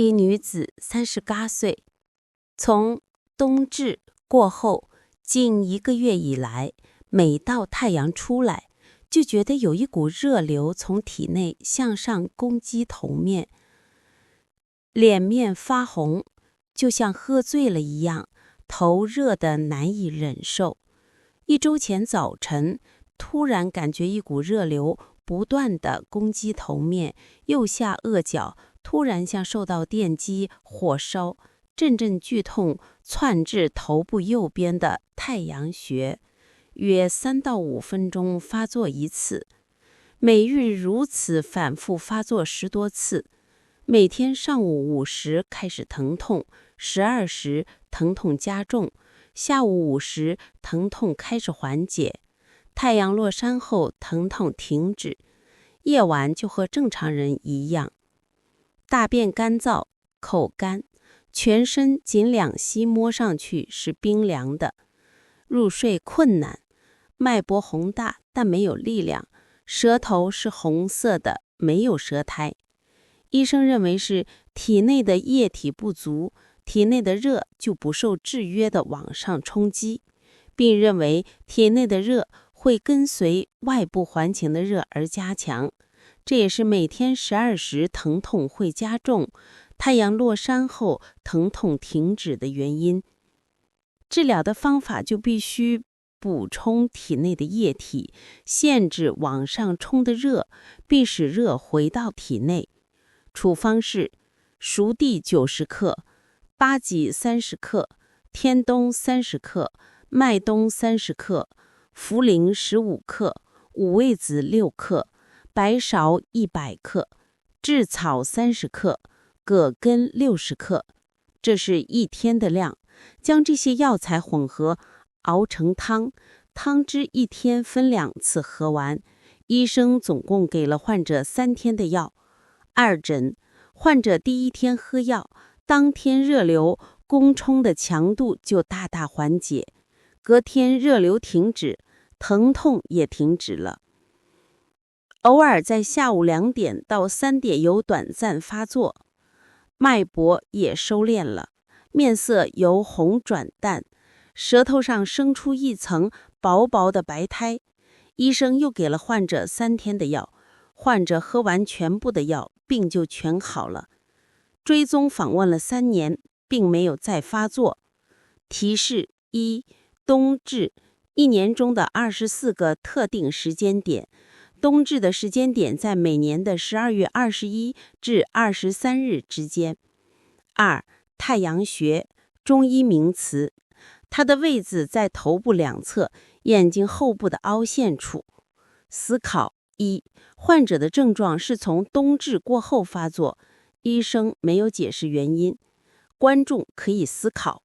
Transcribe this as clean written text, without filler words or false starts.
一女子38岁，从冬至过后近1个月以来，每到太阳出来，就觉得有一股热流从体内向上攻击头面，脸面发红，就像喝醉了一样，头热得难以忍受。1周前早晨，突然感觉一股热流不断地攻击头面，右下颚角突然像受到电击火烧，阵阵剧痛窜至头部右边的太阳穴，约3到5分钟发作一次，每日如此反复发作10多次。每天上午5时开始疼痛，12时疼痛加重，下午5时疼痛开始缓解，太阳落山后疼痛停止，夜晚就和正常人一样。大便干燥，口干，全身仅2膝摸上去是冰凉的，入睡困难，脉搏宏大但没有力量，舌头是红色的，没有舌苔。医生认为是体内的液体不足，体内的热就不受制约的往上冲击，并认为体内的热会跟随外部环境的热而加强，这也是每天12时疼痛会加重，太阳落山后疼痛停止的原因。治疗的方法就必须补充体内的液体，限制往上冲的热，并使热回到体内。处方是熟地90克、八戟30克、天冬30克、麦冬30克、茯苓15克、五味子6克、白芍100克、炙草30克、葛根60克。这是1天的量，将这些药材混合熬成汤，汤汁1天分2次喝完。医生总共给了患者3天的药。2诊，患者第1天喝药，当天热流攻冲的强度就大大缓解，隔天热流停止，疼痛也停止了。偶尔在下午2点到3点有短暂发作，脉搏也收敛了，面色由红转淡，舌头上生出一层薄薄的白苔。医生又给了患者3天的药，患者喝完全部的药，病就全好了。追踪访问了3年，并没有再发作。提示：1. 冬至，1年中的24个特定时间点，冬至的时间点在每年的12月21至23日之间。2. 太阳穴，中医名词，它的位置在头部两侧，眼睛后部的凹陷处。思考：1. 患者的症状是从冬至过后发作，医生没有解释原因，观众可以思考。